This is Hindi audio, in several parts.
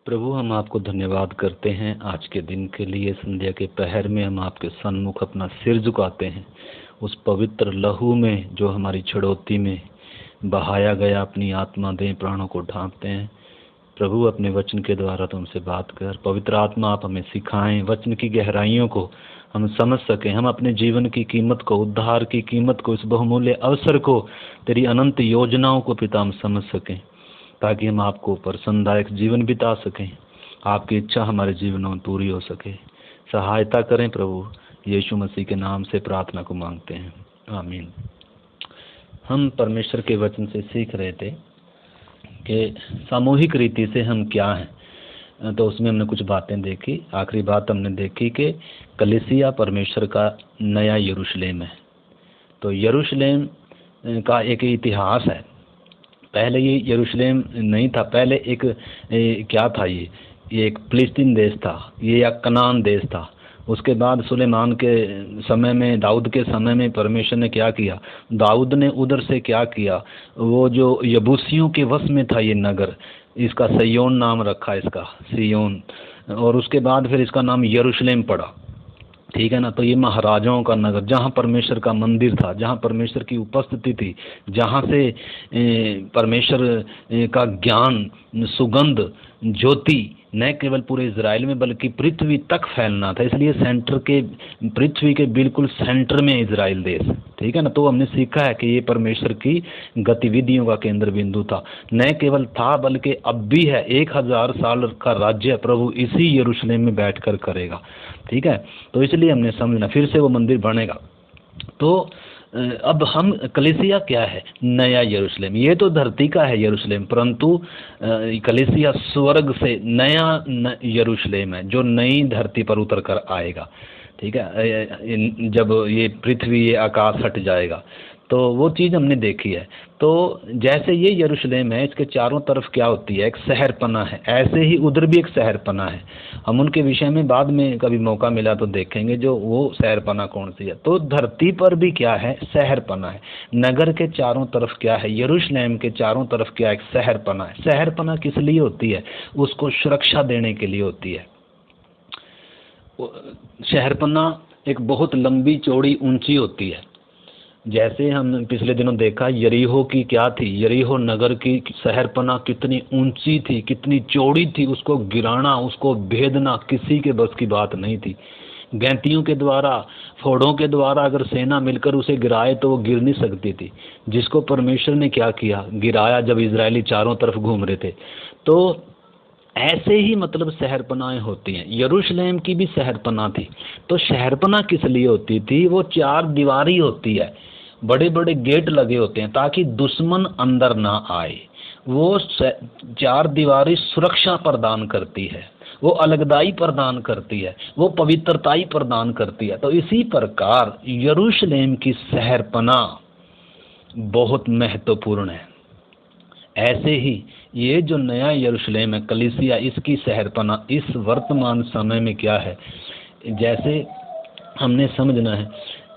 प्रभु, हम आपको धन्यवाद करते हैं आज के दिन के लिए। संध्या के पहर में हम आपके सन्मुख अपना सिर झुकाते हैं। उस पवित्र लहू में जो हमारी छड़ौती में बहाया गया, अपनी आत्मा दें, प्राणों को ढांपते हैं। प्रभु, अपने वचन के द्वारा तुमसे बात कर। पवित्र आत्मा, आप हमें सिखाएं, वचन की गहराइयों को हम समझ सकें, हम अपने जीवन की कीमत को, उद्धार की कीमत को, इस बहुमूल्य अवसर को, तेरी अनंत योजनाओं को पिता हम समझ सकें, ताकि हम आपको प्रसन्नदायक जीवन बिता सकें, आपकी इच्छा हमारे जीवनों में पूरी हो सके। सहायता करें प्रभु, यीशु मसीह के नाम से प्रार्थना को मांगते हैं, आमीन। हम परमेश्वर के वचन से सीख रहे थे कि सामूहिक रीति से हम क्या हैं। तो उसमें हमने कुछ बातें देखी। आखिरी बात हमने देखी कि कलीसिया परमेश्वर का नया यरूशलेम है। तो यरूशलेम का एक इतिहास है। पहले ये यरूशलेम नहीं था, पहले एक क्या था, ये एक फिलिस्तीन देश था, ये या कनान देश था। उसके बाद सुलेमान के समय में, दाऊद के समय में परमेश्वर ने क्या किया, दाऊद ने उधर से क्या किया, वो जो यबूसियों के वश में था ये नगर, इसका सिय्योन नाम रखा, इसका सिय्योन, और उसके बाद फिर इसका नाम यरूशलेम पड़ा। ठीक है ना। तो ये महाराजाओं का नगर, जहाँ परमेश्वर का मंदिर था, जहाँ परमेश्वर की उपस्थिति थी, जहाँ से परमेश्वर का ज्ञान, सुगंध, ज्योति न केवल पूरे इजराइल में बल्कि पृथ्वी तक फैलना था। इसलिए सेंटर के, पृथ्वी के बिल्कुल सेंटर में इजराइल देश। ठीक है ना। तो हमने सीखा है कि ये परमेश्वर की गतिविधियों का केंद्र बिंदु था। न केवल था बल्कि अब भी है। 1000 साल का राज्य प्रभु इसी यरूशलेम में बैठकर करेगा। ठीक है। तो इसलिए हमने समझना, फिर से वो मंदिर बनेगा। तो अब हम, कलीसिया क्या है? नया यरूशलेम। ये तो धरती का है यरूशलेम, परंतु कलीसिया स्वर्ग से नया यरूशलेम है, जो नई धरती पर उतर कर आएगा। ठीक है। जब ये पृथ्वी, ये आकाश हट जाएगा, तो वो चीज़ हमने देखी है। तो जैसे ये यरूशलेम है, इसके चारों तरफ क्या होती है, एक शहरपना है, ऐसे ही उधर भी एक शहरपना है। हम उनके विषय में बाद में कभी मौका मिला तो देखेंगे, जो वो शहरपना कौन सी है। तो धरती पर भी क्या है, शहरपना है। नगर के चारों तरफ क्या है, यरूशलेम के चारों तरफ क्या है, एक शहरपना है। शहरपना किस लिए होती है? उसको सुरक्षा देने के लिए होती है। शहरपना एक बहुत लंबी, चौड़ी, ऊंची होती है। जैसे हम पिछले दिनों देखा, यरीहो की क्या थी, यरीहो नगर की शहरपना कितनी ऊंची थी, कितनी चौड़ी थी। उसको गिराना, उसको भेदना किसी के बस की बात नहीं थी। गैंतियों के द्वारा, फोड़ों के द्वारा अगर सेना मिलकर उसे गिराए तो वो गिर नहीं सकती थी। जिसको परमेश्वर ने क्या किया, गिराया, जब इजरायली चारों तरफ घूम रहे थे। तो ऐसे ही मतलब शहरपनाएं होती हैं। यरूशलेम की भी शहरपना थी। तो शहरपना किस लिए होती थी? वो 4 दीवारी होती है, बड़े बड़े गेट लगे होते हैं ताकि दुश्मन अंदर ना आए। वो 4 दीवारी सुरक्षा प्रदान करती है, वो अलगदाई प्रदान करती है, वो पवित्रताई प्रदान करती है। तो इसी प्रकार यरूशलेम की शहरपना बहुत महत्वपूर्ण है। ऐसे ही ये जो नया यरूशलेम है, कलीसिया, इसकी शहरपना इस वर्तमान समय में क्या है, जैसे हमने समझना है,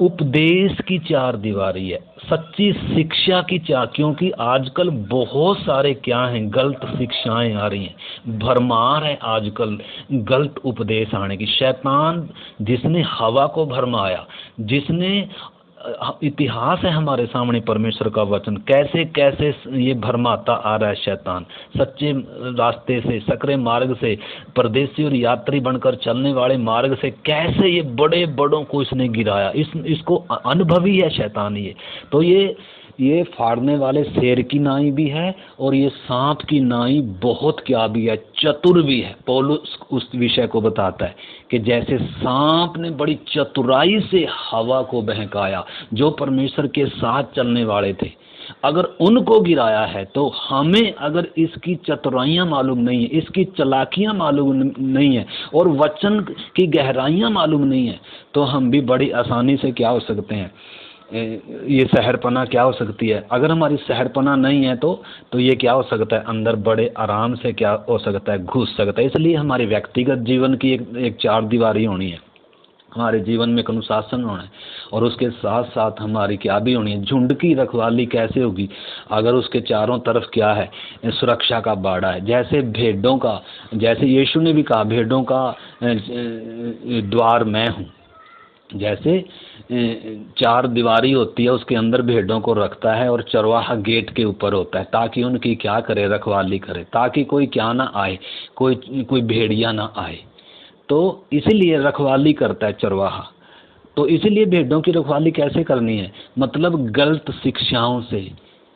उपदेश की 4 दीवारी है, सच्ची शिक्षा की 4, क्योंकि आजकल बहुत सारे क्या हैं, गलत शिक्षाएं आ रही हैं, भरमार है आजकल गलत उपदेश आने की। शैतान जिसने हवा को भरमाया, जिसने, इतिहास है हमारे सामने परमेश्वर का वचन, कैसे कैसे ये भरमाता आ रहा है शैतान। सच्चे रास्ते से, सकरे मार्ग से, परदेसी और यात्री बनकर चलने वाले मार्ग से कैसे ये बड़े बड़ों को इसने गिराया। इसको अनुभवी है शैतान ये। तो ये फाड़ने वाले शेर की नाई भी है, और ये सांप की नाई बहुत क्या भी है, चतुर भी है। पौलुस उस विषय को बताता है कि जैसे सांप ने बड़ी चतुराई से हवा को बहकाया, जो परमेश्वर के साथ चलने वाले थे, अगर उनको गिराया है, तो हमें अगर इसकी चतुराइयाँ मालूम नहीं है, इसकी चालाकियाँ मालूम नहीं है, और वचन की गहराइयाँ मालूम नहीं है, तो हम भी बड़ी आसानी से क्या हो सकते हैं, ये शहरपना क्या हो सकती है। अगर हमारी शहरपना नहीं है तो ये क्या हो सकता है, अंदर बड़े आराम से क्या हो सकता है, घुस सकता है। इसलिए हमारी व्यक्तिगत जीवन की एक 4 दीवारी होनी है। हमारे जीवन में एक अनुशासन होना है, और उसके साथ साथ हमारी क्या भी होनी है, झुंड की रखवाली कैसे होगी अगर उसके चारों तरफ क्या है, सुरक्षा का बाड़ा है। जैसे भेड़ों का, जैसे यीशु ने भी कहा भेड़ों का द्वार मैं हूँ। जैसे चार दीवारी होती है, उसके अंदर भेड़ों को रखता है, और चरवाहा गेट के ऊपर होता है ताकि उनकी क्या करे, रखवाली करे, ताकि कोई क्या ना आए, कोई भेड़िया ना आए। तो इसीलिए रखवाली करता है चरवाहा। तो इसीलिए भेड़ों की रखवाली कैसे करनी है, मतलब गलत शिक्षाओं से।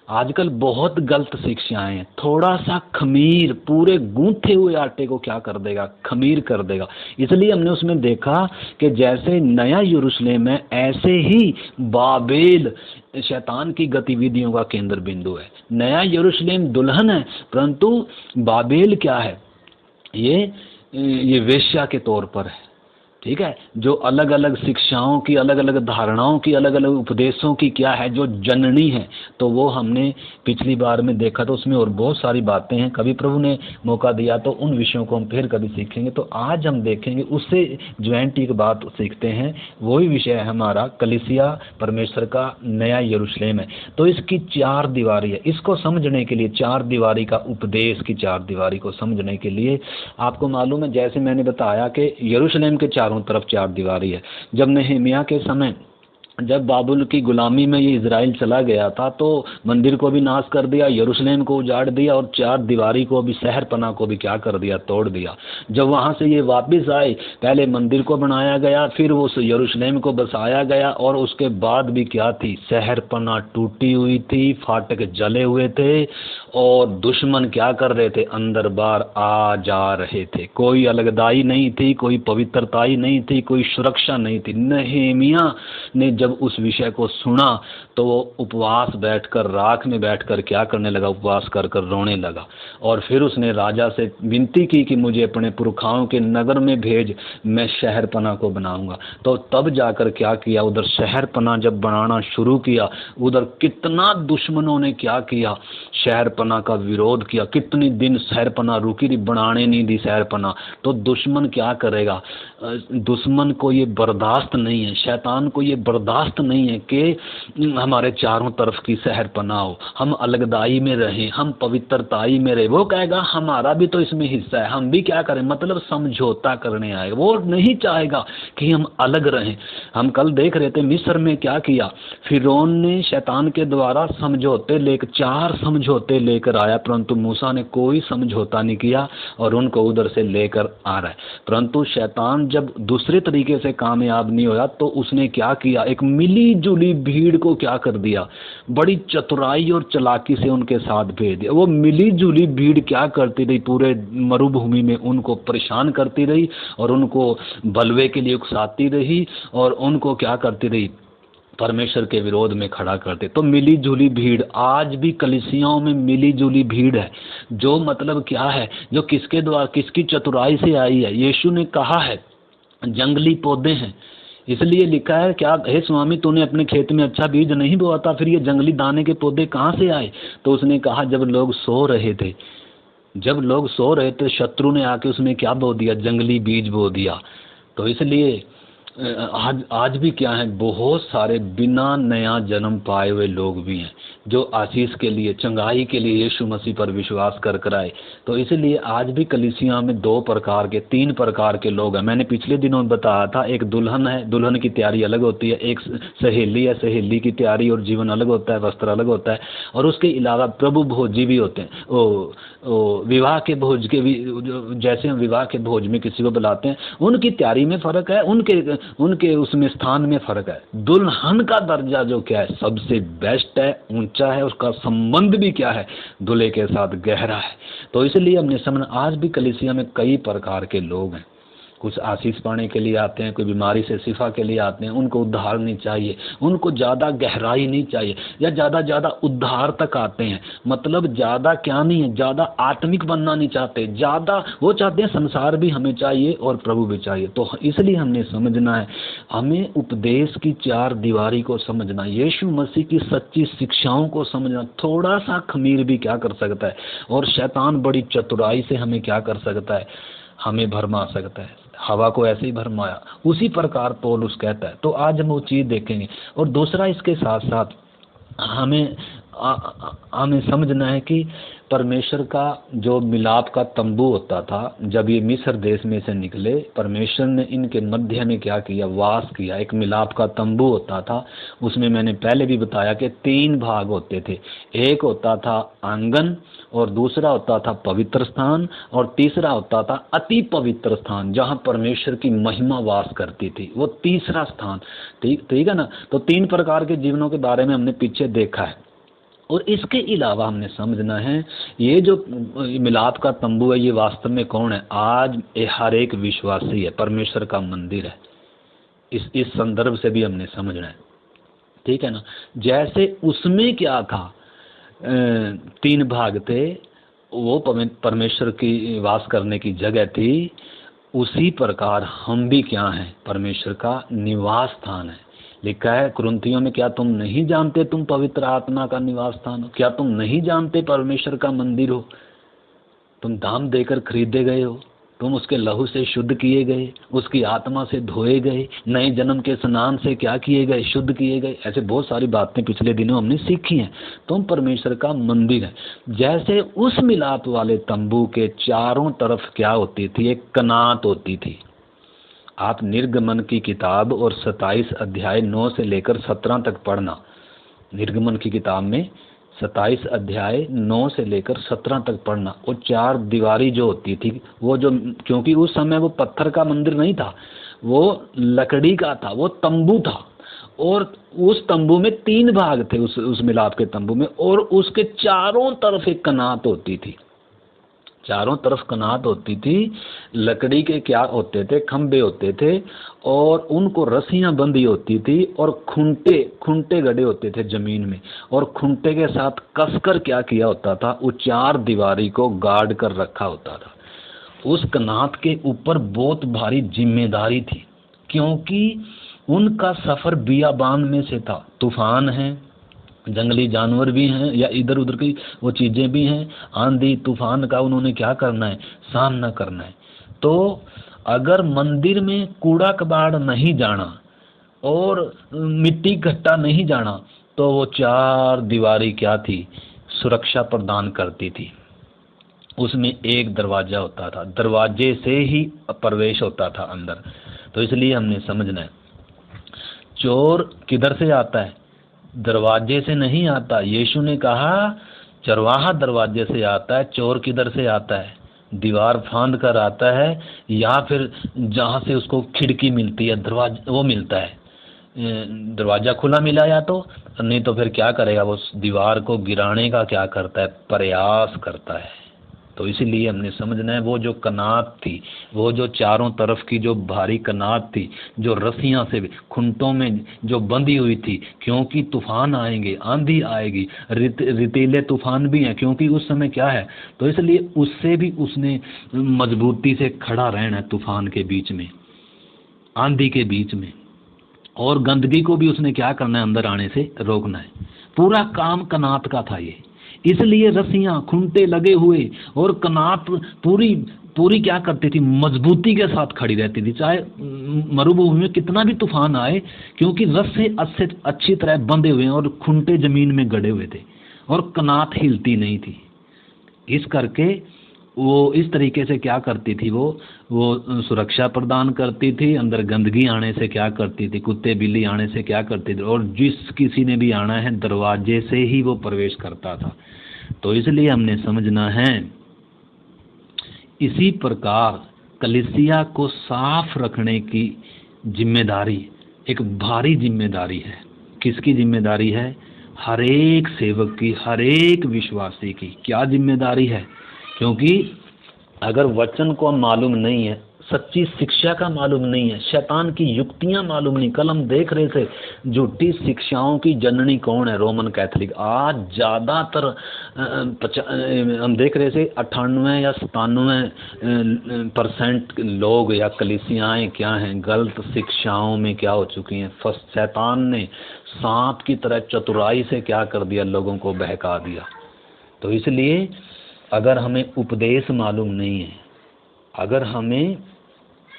आजकल बहुत गलत शिक्षाएं हैं। थोड़ा सा खमीर पूरे गूंथे हुए आटे को क्या कर देगा, खमीर कर देगा। इसलिए हमने उसमें देखा कि जैसे नया यरूशलेम है, ऐसे ही बाबेल शैतान की गतिविधियों का केंद्र बिंदु है। नया यरूशलेम दुल्हन है, परंतु बाबेल क्या है, ये वेश्या के तौर पर है। ठीक है, जो अलग अलग शिक्षाओं की, अलग अलग धारणाओं की, अलग अलग उपदेशों की क्या है, जो जननी है। तो वो हमने पिछली बार में देखा, तो उसमें और बहुत सारी बातें हैं। कभी प्रभु ने मौका दिया तो उन विषयों को हम फिर कभी सीखेंगे। तो आज हम देखेंगे, उससे ज्वाइंट एक बात सीखते हैं। वही विषय है हमारा, कलीसिया परमेश्वर का नया यरूशलेम है। तो इसकी चार दीवारी है। इसको समझने के लिए, चार दीवारी का उपदेश की चार दीवारी को समझने के लिए, आपको मालूम है जैसे मैंने बताया कि यरूशलेम के चारों तरफ चार दीवारी है। जब नहम्याह के समय, जब बाबुल की गुलामी में ये इजराइल चला गया था, तो मंदिर को भी नाश कर दिया, यरूशलेम को उजाड़ दिया, और चार दीवारी को भी, शहर पना को भी क्या कर दिया, तोड़ दिया। जब वहाँ से ये वापस आए, पहले मंदिर को बनाया गया, फिर उस यरूशलेम को बसाया गया, और उसके बाद भी क्या थी, शहर पना टूटी हुई थी, फाटक जले हुए थे, और दुश्मन क्या कर रहे थे, अंदर बाहर आ जा रहे थे। कोई अलगदाई नहीं थी, कोई पवित्रताई नहीं थी, कोई सुरक्षा नहीं थी। नहम्याह ने जब उस विषय को सुना तो वो उपवास बैठकर, राख में बैठकर क्या करने लगा, उपवास कर कर रोने लगा। और फिर उसने राजा से विनती की कि मुझे अपने पुरखाओं के नगर में भेज, मैं शहर पना को बनाऊंगा। तो तब जाकर क्या किया, उधर शहर पना जब बनाना शुरू किया, उधर कितना दुश्मनों ने क्या किया, शहर पना का विरोध किया। कितने दिन शहर पना रुकी रही, बनाने नहीं दी शहर पना। तो दुश्मन क्या करेगा, दुश्मन को ये बर्दाश्त नहीं है, शैतान को ये बर्दाश्त नहीं है कि हमारे चारों तरफ की शहर पना हो, हम अलगदाई में रहें, हम पवित्रताई में रहें। वो कहेगा हमारा भी तो इसमें हिस्सा है, हम भी क्या करें, मतलब समझौता करने आए। वो नहीं चाहेगा कि हम अलग रहें। हम कल देख रहे थे मिस्र में क्या किया, फिरौन ने शैतान के द्वारा समझौते लेकर, 4 समझौते लेकर आया, परंतु मूसा ने कोई समझौता नहीं किया और उनको उधर से लेकर आ रहा है। परंतु शैतान जब दूसरे तरीके से कामयाब नहीं होया, तो उसने क्या किया, एक मिली जुली भीड़ को क्या कर दिया, बड़ी चतुराई और चालाकी से उनके साथ भेज दिया। वो मिली जुली भीड़ क्या करती रही, पूरे मरुभूमि में उनको परेशान करती रही, और उनको बलवे के लिए उकसाती रही, और उनको क्या करती रही, परमेश्वर के विरोध में खड़ा करते। तो मिली जुली भीड़, आज भी कलीसियाओं में मिली जुली भीड़ है, जो मतलब क्या है, जो किसके द्वारा, किसकी चतुराई से आई है। यीशु ने कहा है जंगली पौधे हैं, इसलिए लिखा है क्या, हे स्वामी तूने अपने खेत में अच्छा बीज नहीं बोआ था, फिर ये जंगली दाने के पौधे कहाँ से आए। तो उसने कहा जब लोग सो रहे थे, जब लोग सो रहे थे, शत्रु ने आके उसमें क्या बो दिया, जंगली बीज बो दिया। तो इसलिए आज भी क्या है, बहुत सारे बिना नया जन्म पाए हुए लोग भी हैं, जो आशीष के लिए, चंगाई के लिए यीशु मसीह पर विश्वास कर कर आए। तो इसलिए आज भी कलीसिया में 2 प्रकार के, 3 प्रकार के लोग हैं। मैंने पिछले दिनों में बताया था, एक दुल्हन है, दुल्हन की तैयारी अलग होती है, एक सहेली है, सहेली की तैयारी और जीवन अलग होता है, वस्त्र अलग होता है, और उसके अलावा प्रभु भोजी भी होते हैं। विवाह के भोज के भी, जैसे हम विवाह के भोज में किसी को बुलाते हैं, उनकी तैयारी में फ़र्क है, उनके उसमें स्थान में फ़र्क है। दुल्हन का दर्जा जो क्या है, सबसे बेस्ट है, ऊंचा है, उसका संबंध भी क्या है, दूल्हे के साथ गहरा है। तो इसलिए हमने समझ, आज भी कलीसिया में कई प्रकार के लोग हैं। कुछ आशीष पाने के लिए आते हैं, कोई बीमारी से शिफा के लिए आते हैं, उनको उद्धार नहीं चाहिए, उनको ज़्यादा गहराई नहीं चाहिए, या ज़्यादा उद्धार तक आते हैं, मतलब ज़्यादा क्या नहीं है, ज़्यादा आत्मिक बनना नहीं चाहते, ज़्यादा वो चाहते हैं संसार भी हमें चाहिए और प्रभु भी चाहिए। तो इसलिए हमने समझना है, हमें उपदेश की 4 दीवारी को समझना, यीशु मसीह की सच्ची शिक्षाओं को समझना। थोड़ा सा खमीर भी क्या कर सकता है, और शैतान बड़ी चतुराई से हमें क्या कर सकता है, हमें भरमा सकता है। हवा को ऐसे ही भरमाया। उसी प्रकार पौलुस कहता है। तो आज हम वो चीज़ देखेंगे। और दूसरा, इसके साथ साथ हमें हमें समझना है कि परमेश्वर का जो मिलाप का तंबू होता था, जब ये मिस्र देश में से निकले, परमेश्वर ने इनके मध्य में क्या किया, वास किया। एक मिलाप का तंबू होता था, उसमें मैंने पहले भी बताया कि 3 भाग होते थे। एक होता था आंगन, और दूसरा होता था पवित्र स्थान, और तीसरा होता था अति पवित्र स्थान, जहाँ परमेश्वर की महिमा वास करती थी, वो तीसरा स्थान। ठीक है ना। तो 3 प्रकार के जीवनों के बारे में हमने पीछे देखा है। और इसके अलावा हमने समझना है, ये जो मिलाप का तंबू है, ये वास्तव में कौन है? आज हर एक विश्वासी है, परमेश्वर का मंदिर है। इस संदर्भ से भी हमने समझना है। ठीक है ना। जैसे उसमें क्या था, 3 भाग थे, वो परमेश्वर की वास करने की जगह थी। उसी प्रकार हम भी क्या हैं? परमेश्वर का निवास स्थान है। लिखा है कुरिन्थियों में, क्या तुम नहीं जानते तुम पवित्र आत्मा का निवास स्थान हो? क्या तुम नहीं जानते परमेश्वर का मंदिर हो? तुम दाम देकर खरीदे गए हो, तुम उसके लहू से शुद्ध किए गए, उसकी आत्मा से धोए गए, नए जन्म के स्नान से क्या किए गए? शुद्ध किए गए। ऐसे बहुत सारी बातें पिछले दिनों हमने सीखी हैं। तुम परमेश्वर का मंदिर है। जैसे उस मिलाप वाले तंबू के चारों तरफ क्या होती थी? एक कनात होती थी। आप निर्गमन की किताब और 27 अध्याय 9 से लेकर 17 तक पढ़ना। निर्गमन की किताब में 27 अध्याय 9 से लेकर 17 तक पढ़ना। वो 4 दीवारी जो होती थी, वो जो, क्योंकि उस समय वो पत्थर का मंदिर नहीं था, वो लकड़ी का था, वो तंबू था। और उस तंबू में 3 भाग थे, उस मिलाप के तंबू में। और उसके चारों तरफ एक कनात होती थी। चारों तरफ कनात होती थी। लकड़ी के क्या होते थे? खंबे होते थे, और उनको रस्सियां बंधी होती थी, और खूंटे गड़े होते थे जमीन में, और खूंटे के साथ कसकर क्या किया होता था? वो 4 दीवारी को गार्ड कर रखा होता था। उस कनात के ऊपर बहुत भारी जिम्मेदारी थी, क्योंकि उनका सफर बियाबान में से था। तूफान है, जंगली जानवर भी हैं, या इधर उधर की वो चीज़ें भी हैं, आंधी तूफान का उन्होंने क्या करना है? सामना करना है। तो अगर मंदिर में कूड़ा कबाड़ नहीं जाना और मिट्टी घट्टा नहीं जाना, तो वो 4 दीवारी क्या थी? सुरक्षा प्रदान करती थी। उसमें एक दरवाजा होता था, दरवाजे से ही प्रवेश होता था अंदर। तो इसलिए हमने समझना है, चोर किधर से आता है? दरवाजे से नहीं आता। यीशु ने कहा चरवाहा दरवाजे से आता है। चोर किधर से आता है? दीवार फांद कर आता है, या फिर जहाँ से उसको खिड़की मिलती है, दरवाजा वो मिलता है, दरवाजा खुला मिला, या तो नहीं तो फिर क्या करेगा? वो दीवार को गिराने का क्या करता है? प्रयास करता है। तो इसीलिए हमने समझना है, वो जो कनात थी, वो जो चारों तरफ की जो भारी कनात थी, जो रस्सियां से खुंटों में जो बंधी हुई थी, क्योंकि तूफान आएंगे, आंधी आएगी, रेतीले तूफान भी हैं, क्योंकि उस समय क्या है। तो इसलिए उससे भी उसने मजबूती से खड़ा रहना है, तूफान के बीच में, आंधी के बीच में। और गंदगी को भी उसने क्या करना है? अंदर आने से रोकना है। पूरा काम कनात का था ये। इसलिए रस्सियां, खूंटे लगे हुए, और कनात पूरी पूरी क्या करती थी? मजबूती के साथ खड़ी रहती थी, चाहे मरुभूमि में कितना भी तूफान आए, क्योंकि रस्से अच्छी तरह बंधे हुए हैं, और खूंटे जमीन में गड़े हुए थे, और कनात हिलती नहीं थी। इस करके वो इस तरीके से क्या करती थी? वो सुरक्षा प्रदान करती थी। अंदर गंदगी आने से क्या करती थी? कुत्ते बिल्ली आने से क्या करती थी? और जिस किसी ने भी आना है, दरवाजे से ही वो प्रवेश करता था। तो इसलिए हमने समझना है, इसी प्रकार कलीसिया को साफ रखने की जिम्मेदारी एक भारी जिम्मेदारी है। किसकी जिम्मेदारी है? हर एक सेवक की, हर एक विश्वासी की। क्या जिम्मेदारी है? क्योंकि अगर वचन को मालूम नहीं है, सच्ची शिक्षा का मालूम नहीं है, शैतान की युक्तियां मालूम नहीं, कल हम देख रहे थे झूठी शिक्षाओं की जननी कौन है? Roman Catholic. आज ज़्यादातर हम देख रहे थे 98 या 97% लोग या कलीसियाएं क्या हैं? गलत शिक्षाओं में क्या हो चुकी हैं? शैतान ने सांप की तरह चतुराई से क्या कर दिया? लोगों को बहका दिया। तो इसलिए अगर हमें उपदेश मालूम नहीं है, अगर हमें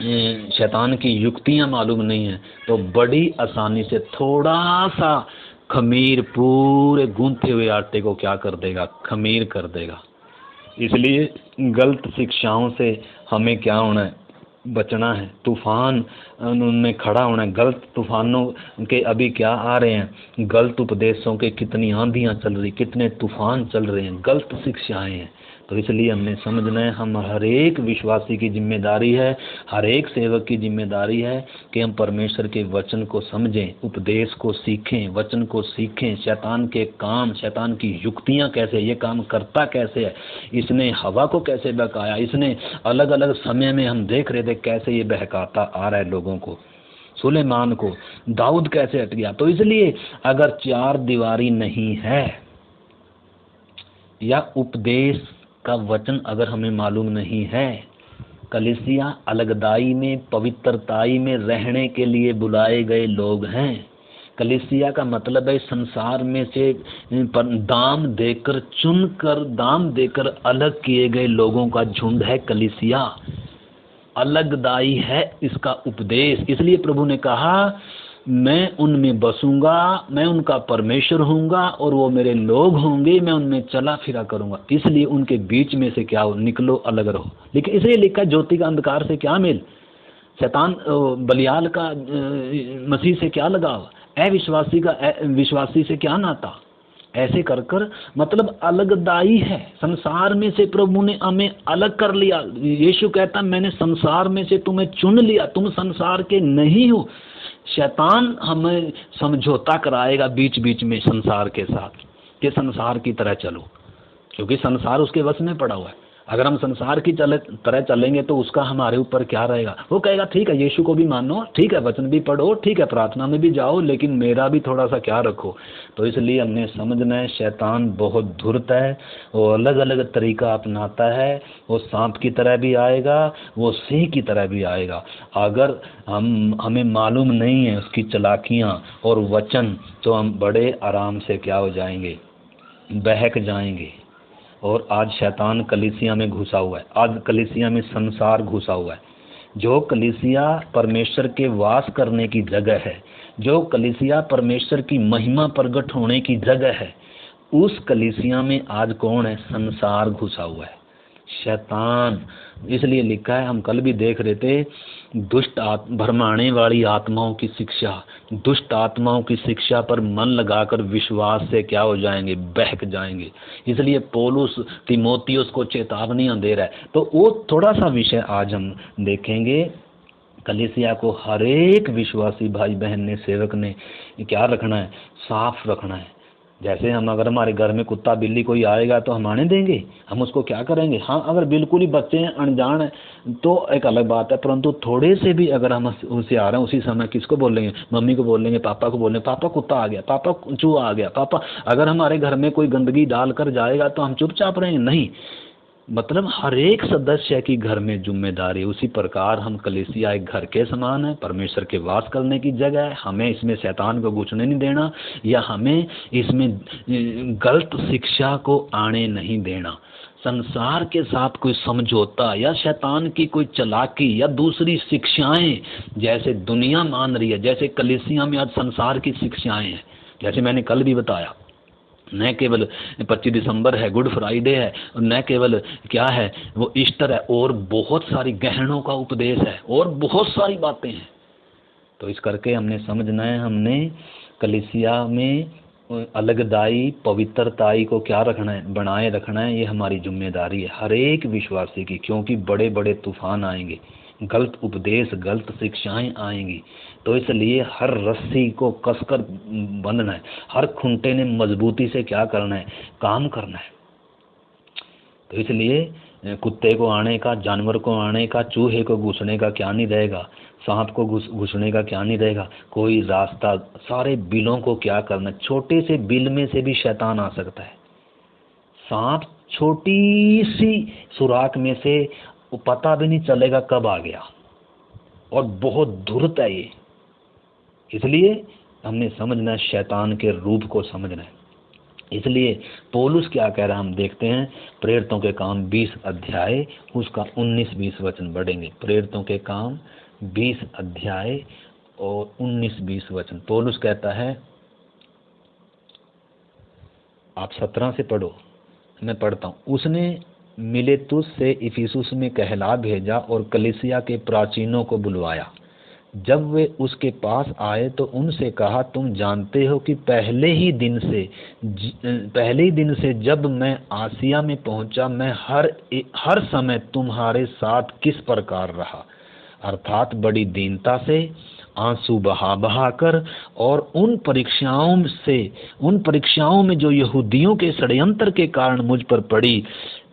शैतान की युक्तियां मालूम नहीं है तो बड़ी आसानी से थोड़ा सा खमीर पूरे गूंथे हुए आटे को क्या कर देगा, खमीर कर देगा। इसलिए गलत शिक्षाओं से हमें क्या होना है, बचना है। तूफान उनमें खड़ा होना है। गलत तूफानों के अभी क्या आ रहे हैं, गलत उपदेशों के कितनी आंधियां चल रही, कितने तूफान चल रहे हैं, गलत शिक्षाएं हैं। तो इसलिए हमने समझना है, हम हर एक विश्वासी की जिम्मेदारी है, हर एक सेवक की जिम्मेदारी है कि हम परमेश्वर के वचन को समझें, उपदेश को सीखें, वचन को सीखें, शैतान के काम, शैतान की युक्तियां कैसे, ये काम करता कैसे है, इसने हवा को कैसे बहकाया, इसने अलग अलग समय में हम देख रहे थे कैसे ये बहकाता आ रहा है लोगों को, सुलेमान को, दाऊद कैसे हट गया। तो इसलिए अगर चार दीवारी नहीं है या उपदेश का वचन अगर हमें मालूम नहीं है, कलीसिया अलगदाई में, पवित्रताई में रहने के लिए बुलाए गए लोग हैं। कलीसिया का मतलब है संसार में से दाम देकर, चुनकर, दाम देकर अलग किए गए लोगों का झुंड है कलीसिया। अलगदाई है इसका उपदेश। इसलिए प्रभु ने कहा मैं उनमें बसूंगा, मैं उनका परमेश्वर होऊंगा और वो मेरे लोग होंगे, मैं उनमें चला फिरा करूंगा। इसलिए उनके बीच में से क्या हो, निकलो, अलग रहो। लेकिन इसलिए लिखा ज्योति का अंधकार से क्या मेल, शैतान बलियाल का मसीह से क्या लगाव, अविश्वासी का विश्वासी से क्या नाता। ऐसे कर कर मतलब अलगदाई है। संसार में से प्रभु ने हमें अलग कर लिया। यीशु कहता मैंने संसार में से तुम्हें चुन लिया, तुम संसार के नहीं हो। शैतान हमें समझौता कराएगा बीच बीच में संसार के साथ कि संसार की तरह चलो, क्योंकि संसार उसके वश में पड़ा हुआ है। अगर हम संसार की तरह चलेंगे तो उसका हमारे ऊपर क्या रहेगा। वो कहेगा ठीक है यीशु को भी मानो, ठीक है वचन भी पढ़ो, ठीक है प्रार्थना में भी जाओ, लेकिन मेरा भी थोड़ा सा क्या रखो। तो इसलिए हमने समझना है शैतान बहुत धूर्त है, वो अलग अलग तरीका अपनाता है। वो सांप की तरह भी आएगा, वो सिंह की तरह भी आएगा। अगर हमें मालूम नहीं है उसकी चालाकियाँ और वचन, तो हम बड़े आराम से क्या हो जाएंगे, बहक जाएंगे। और आज शैतान कलीसिया में घुसा हुआ है, आज कलीसिया में संसार घुसा हुआ है। जो कलीसिया परमेश्वर के वास करने की जगह है, जो कलीसिया परमेश्वर की महिमा प्रकट होने की जगह है, उस कलीसिया में आज कौन है, संसार घुसा हुआ है, शैतान। इसलिए लिखा है, हम कल भी देख रहे थे, दुष्ट भरमाने वाली आत्माओं की शिक्षा, दुष्ट आत्माओं की शिक्षा पर मन लगाकर विश्वास से क्या हो जाएंगे, बहक जाएंगे। इसलिए पौलुस तीमोथियुस को चेतावनियां दे रहा है। तो वो थोड़ा सा विषय आज हम देखेंगे। कलीसिया को हर एक विश्वासी भाई बहन ने, सेवक ने क्या रखना है, साफ रखना है। जैसे हम अगर हमारे घर में कुत्ता बिल्ली कोई आएगा तो हम आने देंगे, हम उसको क्या करेंगे। हाँ अगर बिल्कुल ही बच्चे हैं, अनजान है, तो एक अलग बात है, परंतु थोड़े से भी अगर हम उसे आ रहे हैं, उसी समय किसको बोलेंगे, मम्मी को बोलेंगे, पापा को बोलेंगे, पापा कुत्ता आ गया, पापा चूहा आ गया, पापा। अगर हमारे घर में कोई गंदगी डालकर जाएगा तो हम चुपचाप रहेंगे, नहीं। मतलब हर एक सदस्य की घर में जिम्मेदारी। उसी प्रकार हम कलीसिया एक घर के समान है, परमेश्वर के वास करने की जगह है। हमें इसमें शैतान को घुसने नहीं देना, या हमें इसमें गलत शिक्षा को आने नहीं देना। संसार के साथ कोई समझौता या शैतान की कोई चालाकी या दूसरी शिक्षाएं जैसे दुनिया मान रही है, जैसे कलीसिया में आज संसार की शिक्षाएं हैं, जैसे मैंने कल भी बताया, न केवल 25 दिसंबर है, गुड फ्राइडे है, न केवल क्या है वो ईस्टर है, और बहुत सारी गहनों का उपदेश है और बहुत सारी बातें हैं। तो इस करके हमने समझना है, हमने कलीसिया में अलगदाई, पवित्रताई को क्या रखना है, बनाए रखना है। ये हमारी जिम्मेदारी है हर एक विश्वासी की, क्योंकि बड़े बड़े तूफान आएंगे, गलत उपदेश, गलत शिक्षाएं आएंगी। तो इसलिए हर रस्सी को कसकर बंधना है, हर खूंटे ने मजबूती से क्या करना है, काम करना है। तो इसलिए कुत्ते को आने का, जानवर को आने का, चूहे को घुसने का क्या नहीं रहेगा, सांप को घुसने का क्या नहीं रहेगा, कोई रास्ता। सारे बिलों को क्या करना, छोटे से बिल में से भी शैतान आ सकता है। सांप छोटी सी सुराख में से पता भी नहीं चलेगा कब आ गया, और बहुत धूर्त है ये। इसलिए हमने समझना है, शैतान के रूप को समझना है। इसलिए पौलुस क्या कह रहा है हम देखते हैं। प्रेरितों के काम 20 अध्याय उसका 19-20 वचन पढ़ेंगे। प्रेरितों के काम 20 अध्याय और 19-20 वचन पौलुस कहता है, आप 17 से पढ़ो, मैं पढ़ता हूँ। उसने मिलेतुस से इफिसुस में कहला भेजा और कलीसिया के प्राचीनों को बुलवाया। जब वे उसके पास आए तो उनसे कहा, तुम जानते हो कि पहले ही दिन से जब मैं आसिया में पहुंचा, मैं हर समय तुम्हारे साथ किस प्रकार रहा, अर्थात बड़ी दीनता से, आंसू बहा बहा कर, और उन परीक्षाओं में जो यहूदियों के षड्यंत्र के कारण मुझ पर पड़ी,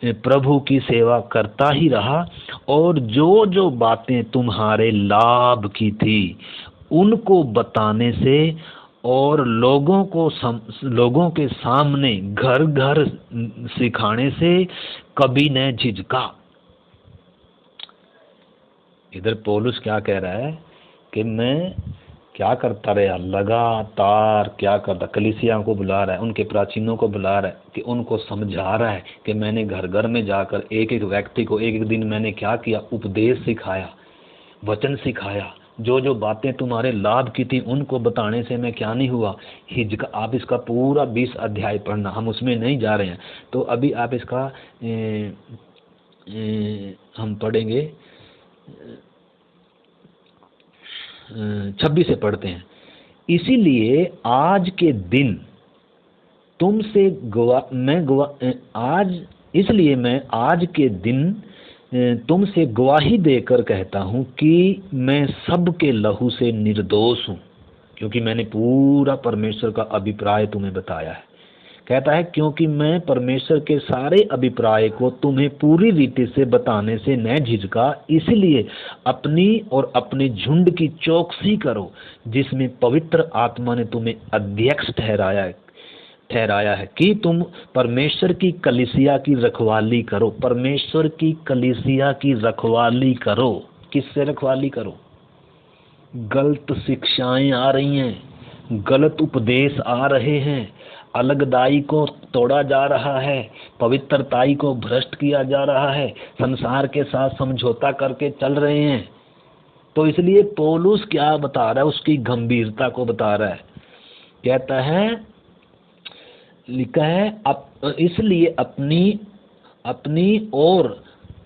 प्रभु की सेवा करता ही रहा, और जो जो बातें तुम्हारे लाभ की थी उनको बताने से और लोगों के सामने घर घर सिखाने से कभी न झिझका। इधर पौलुस क्या कह रहा है कि मैं क्या करता रहा, लगातार क्या करता, कलीसिया को बुला रहा है, उनके प्राचीनों को बुला रहा है कि उनको समझा रहा है कि मैंने घर घर में जाकर एक एक व्यक्ति को एक एक दिन मैंने क्या किया, उपदेश सिखाया, वचन सिखाया, जो जो बातें तुम्हारे लाभ की थी उनको बताने से मैं क्या नहीं हुआ, हिजका। आप इसका पूरा 20 अध्याय पढ़ना, हम उसमें नहीं जा रहे हैं। तो अभी आप इसका हम पढ़ेंगे 26 से पढ़ते हैं। इसीलिए आज के दिन मैं आज के दिन तुमसे गवाही देकर कहता हूँ कि मैं सबके लहू से निर्दोष हूँ, क्योंकि मैंने पूरा परमेश्वर का अभिप्राय तुम्हें बताया है। कहता है क्योंकि मैं परमेश्वर के सारे अभिप्राय को तुम्हें पूरी रीति से बताने से न झिझका। इसलिए अपनी और अपने झुंड की चौकसी करो, जिसमें पवित्र आत्मा ने तुम्हें अध्यक्ष ठहराया है कि तुम परमेश्वर की कलीसिया की रखवाली करो। परमेश्वर की कलीसिया की रखवाली करो। किससे रखवाली करो? गलत शिक्षाएं आ रही हैं, गलत उपदेश आ रहे हैं, अलगदाई को तोड़ा जा रहा है, पवित्रताई को भ्रष्ट किया जा रहा है, संसार के साथ समझौता करके चल रहे हैं। तो इसलिए पौलुस क्या बता रहा है, उसकी गंभीरता को बता रहा है। कहता है, लिखा है इसलिए अपनी और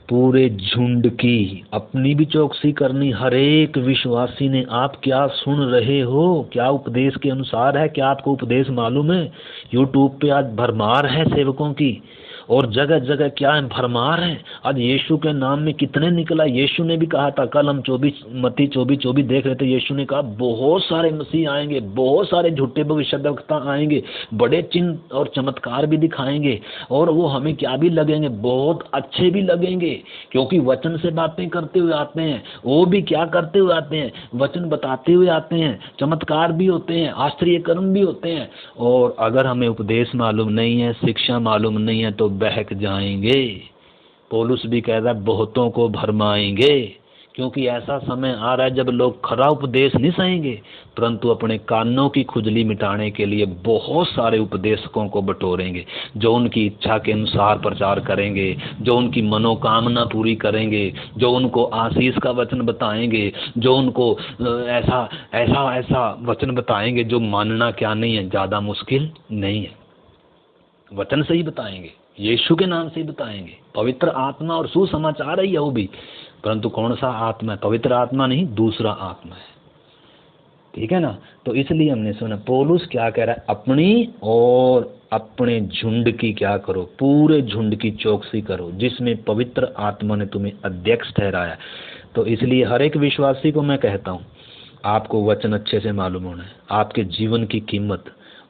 पूरे झुंड की, अपनी भी चौकसी करनी। हर एक विश्वासी ने, आप क्या सुन रहे हो, क्या उपदेश के अनुसार है, क्या आपको उपदेश मालूम है? यूट्यूब पे आज भरमार है सेवकों की, और जगह जगह क्या है, भरमार है। आज यीशु के नाम में कितने निकला। यीशु ने भी कहा था, कल हम मत्ती 24 देख रहे थे, यीशु ने कहा बहुत सारे मसीह आएंगे, बहुत सारे झूठे भविष्यद्वक्ता आएंगे, बड़े चिन्ह और चमत्कार भी दिखाएंगे, और वो हमें क्या भी लगेंगे, बहुत अच्छे भी लगेंगे, क्योंकि वचन से बातें करते हुए आते हैं। वो भी क्या करते हुए आते हैं, वचन बताते हुए आते हैं, चमत्कार भी होते हैं, आश्चर्य कर्म भी होते हैं। और अगर हमें उपदेश मालूम नहीं है, शिक्षा मालूम नहीं है, तो बहक जाएंगे। पौलुस भी कह रहा है बहुतों को भरमाएंगे, क्योंकि ऐसा समय आ रहा है जब लोग खरा उपदेश नहीं सहेंगे, परंतु अपने कानों की खुजली मिटाने के लिए बहुत सारे उपदेशकों को बटोरेंगे, जो उनकी इच्छा के अनुसार प्रचार करेंगे, जो उनकी मनोकामना पूरी करेंगे, जो उनको आशीष का वचन बताएंगे, जो उनको ऐसा ऐसा ऐसा वचन बताएंगे जो मानना क्या नहीं है, ज़्यादा मुश्किल नहीं है। वचन से ही बताएंगे, यीशु के नाम से ही बताएंगे, पवित्र आत्मा और सुसमाचार है वो भी, परंतु कौन सा आत्मा है? पवित्र आत्मा नहीं, दूसरा आत्मा है। ठीक है ना? तो इसलिए हमने सुना पौलुस क्या कह रहा है, अपनी और अपने झुंड की क्या करो, पूरे झुंड की चौकसी करो, जिसमें पवित्र आत्मा ने तुम्हें अध्यक्ष ठहराया। तो इसलिए हर एक विश्वासी को मैं कहता हूँ, आपको वचन अच्छे से मालूम होना है, आपके जीवन की कीमत,